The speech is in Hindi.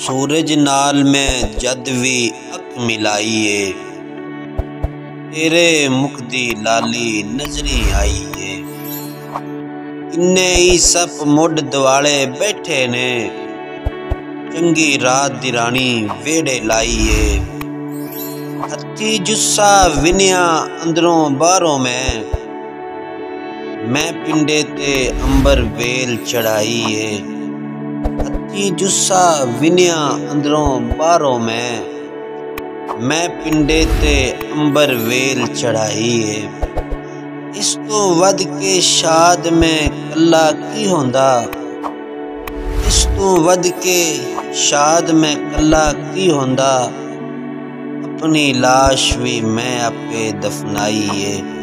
सूरज नाल मैं जद भी अख मिलाईए, तेरे मुख दी लाली नजरी आईए। किन्ने ही सप मुड दुआले बैठे ने, चंगी रात दी रानी वेड़े लाईए। हथी जुस्सा विनिया अंदरों बाहरों मैं पिंडे ते अंबर वेल चढ़ाईए। हथी जुस्सा विनिया अंदरों बाहरों मैं पिंडे ते अंबर वेल चढ़ाईए। इस तो वध के शाद मैं कल्ला की होंदा, इस तो वध के शाद मैं कल्ला की होंदा। अपनी लाश भी मैं आपे दफनाईए।